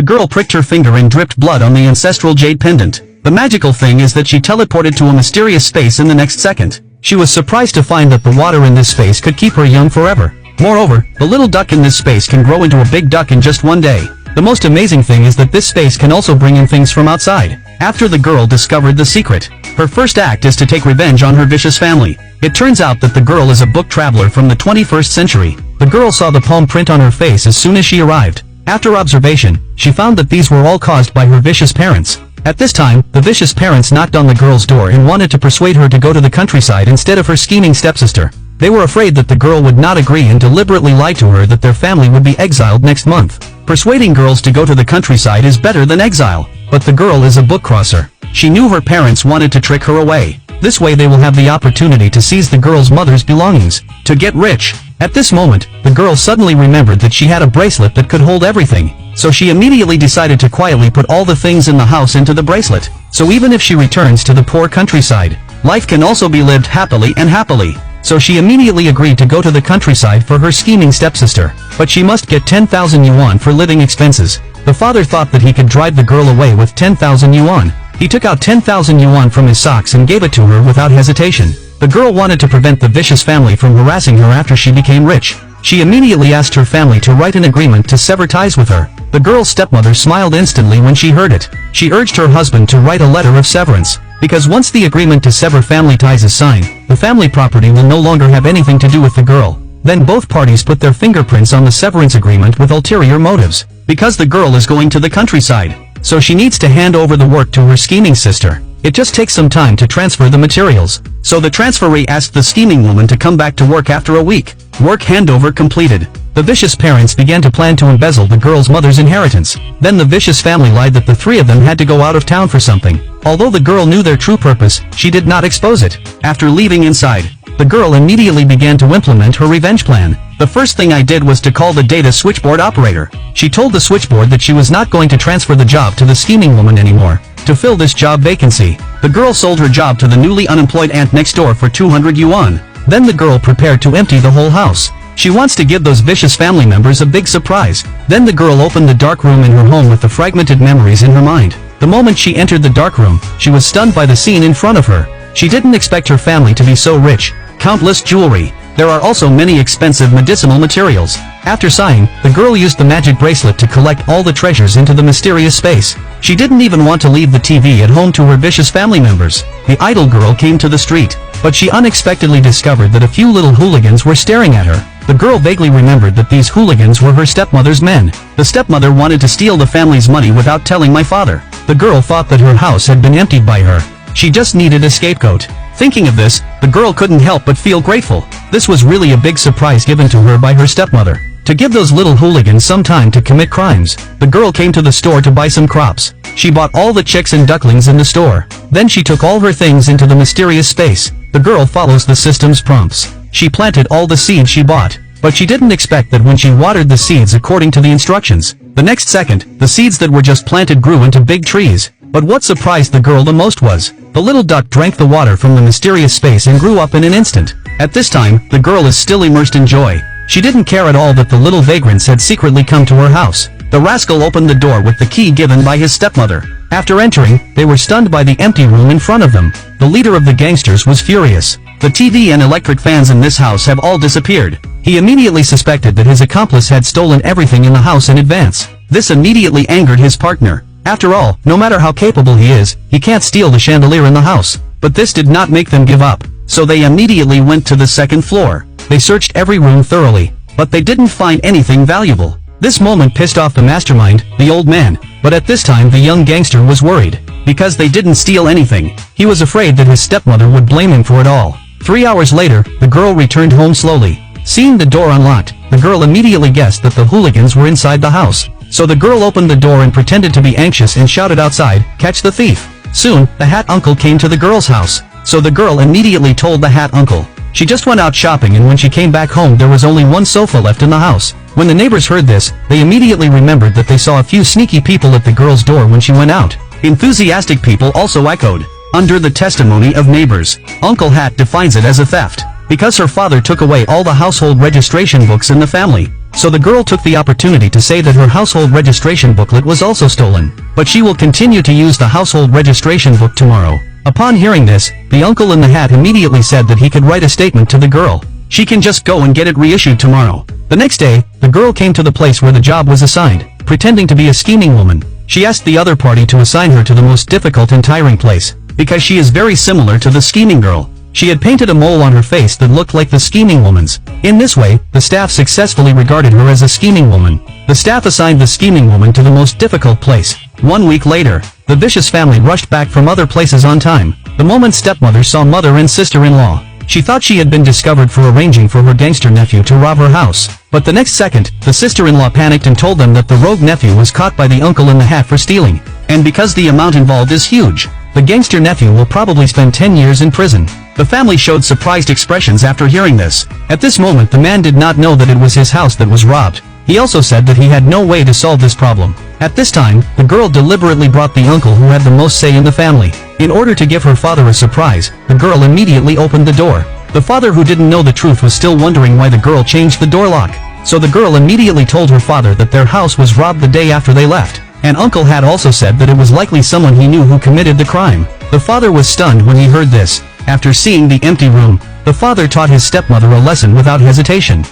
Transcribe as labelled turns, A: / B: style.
A: The girl pricked her finger and dripped blood on the ancestral jade pendant. The magical thing is that she teleported to a mysterious space in the next second. She was surprised to find that the water in this space could keep her young forever. Moreover, the little duck in this space can grow into a big duck in just one day. The most amazing thing is that this space can also bring in things from outside. After the girl discovered the secret, her first act is to take revenge on her vicious family. It turns out that the girl is a book traveler from the 21st century. The girl saw the palm print on her face as soon as she arrived. After observation, she found that these were all caused by her vicious parents. At this time, the vicious parents knocked on the girl's door and wanted to persuade her to go to the countryside instead of her scheming stepsister. They were afraid that the girl would not agree and deliberately lied to her that their family would be exiled next month. Persuading girls to go to the countryside is better than exile. But the girl is a book crosser. She knew her parents wanted to trick her away. This way they will have the opportunity to seize the girl's mother's belongings, to get rich. At this moment, the girl suddenly remembered that she had a bracelet that could hold everything. So she immediately decided to quietly put all the things in the house into the bracelet. So even if she returns to the poor countryside, life can also be lived happily and happily. So she immediately agreed to go to the countryside for her scheming stepsister. But she must get 10,000 yuan for living expenses. The father thought that he could drive the girl away with 10,000 yuan. He took out 10,000 yuan from his socks and gave it to her without hesitation. The girl wanted to prevent the vicious family from harassing her after she became rich. She immediately asked her family to write an agreement to sever ties with her. The girl's stepmother smiled instantly when she heard it. She urged her husband to write a letter of severance. Because once the agreement to sever family ties is signed, the family property will no longer have anything to do with the girl. Then both parties put their fingerprints on the severance agreement with ulterior motives. Because the girl is going to the countryside, so she needs to hand over the work to her scheming sister. It just takes some time to transfer the materials. So the transferee asked the scheming woman to come back to work after a week. Work handover completed. The vicious parents began to plan to embezzle the girl's mother's inheritance. Then the vicious family lied that the three of them had to go out of town for something. Although the girl knew their true purpose, she did not expose it. After leaving inside, the girl immediately began to implement her revenge plan. The first thing I did was to call the data switchboard operator. She told the switchboard that she was not going to transfer the job to the scheming woman anymore. To fill this job vacancy, the girl sold her job to the newly unemployed aunt next door for 200 yuan. Then the girl prepared to empty the whole house. She wants to give those vicious family members a big surprise. Then the girl opened the dark room in her home with the fragmented memories in her mind. The moment she entered the dark room, she was stunned by the scene in front of her. She didn't expect her family to be so rich. Countless jewelry. There are also many expensive medicinal materials. After sighing, the girl used the magic bracelet to collect all the treasures into the mysterious space. She didn't even want to leave the TV at home to her vicious family members. The idle girl came to the street, but she unexpectedly discovered that a few little hooligans were staring at her. The girl vaguely remembered that these hooligans were her stepmother's men. The stepmother wanted to steal the family's money without telling my father. The girl thought that her house had been emptied by her. She just needed a scapegoat. Thinking of this, the girl couldn't help but feel grateful. This was really a big surprise given to her by her stepmother. To give those little hooligans some time to commit crimes, the girl came to the store to buy some crops. She bought all the chicks and ducklings in the store. Then she took all her things into the mysterious space. The girl follows the system's prompts. She planted all the seeds she bought. But she didn't expect that when she watered the seeds according to the instructions, the next second, the seeds that were just planted grew into big trees. But what surprised the girl the most was, the little duck drank the water from the mysterious space and grew up in an instant. At this time, the girl is still immersed in joy. She didn't care at all that the little vagrants had secretly come to her house. The rascal opened the door with the key given by his stepmother. After entering, they were stunned by the empty room in front of them. The leader of the gangsters was furious. The TV and electric fans in this house have all disappeared. He immediately suspected that his accomplice had stolen everything in the house in advance. This immediately angered his partner. After all, no matter how capable he is, he can't steal the chandelier in the house. But this did not make them give up. So they immediately went to the second floor. They searched every room thoroughly, but they didn't find anything valuable. This moment pissed off the mastermind, the old man. But at this time the young gangster was worried. Because they didn't steal anything, he was afraid that his stepmother would blame him for it all. 3 hours later, the girl returned home slowly. Seeing the door unlocked, the girl immediately guessed that the hooligans were inside the house. So the girl opened the door and pretended to be anxious and shouted outside, "Catch the thief!" Soon, the hat uncle came to the girl's house. So the girl immediately told the hat uncle. She just went out shopping, and when she came back home there was only one sofa left in the house. When the neighbors heard this, they immediately remembered that they saw a few sneaky people at the girl's door when she went out. Enthusiastic people also echoed. Under the testimony of neighbors, Uncle Hat defines it as a theft. Because her father took away all the household registration books in the family. So the girl took the opportunity to say that her household registration booklet was also stolen, but she will continue to use the household registration book tomorrow. Upon hearing this, the uncle in the hat immediately said that he could write a statement to the girl. She can just go and get it reissued tomorrow. The next day, the girl came to the place where the job was assigned, pretending to be a scheming woman. She asked the other party to assign her to the most difficult and tiring place, because she is very similar to the scheming girl. She had painted a mole on her face that looked like the scheming woman's. In this way, the staff successfully regarded her as a scheming woman. The staff assigned the scheming woman to the most difficult place. 1 week later, the vicious family rushed back from other places on time. The moment stepmother saw mother and sister-in-law, she thought she had been discovered for arranging for her gangster nephew to rob her house. But the next second, the sister-in-law panicked and told them that the rogue nephew was caught by the uncle in the hat for stealing. And because the amount involved is huge, the gangster nephew will probably spend 10 years in prison. The family showed surprised expressions after hearing this. At this moment, the man did not know that it was his house that was robbed. He also said that he had no way to solve this problem. At this time, the girl deliberately brought the uncle who had the most say in the family. In order to give her father a surprise, the girl immediately opened the door. The father, who didn't know the truth, was still wondering why the girl changed the door lock. So the girl immediately told her father that their house was robbed the day after they left. And Uncle had also said that it was likely someone he knew who committed the crime. The father was stunned when he heard this. After seeing the empty room, the father taught his stepmother a lesson without hesitation.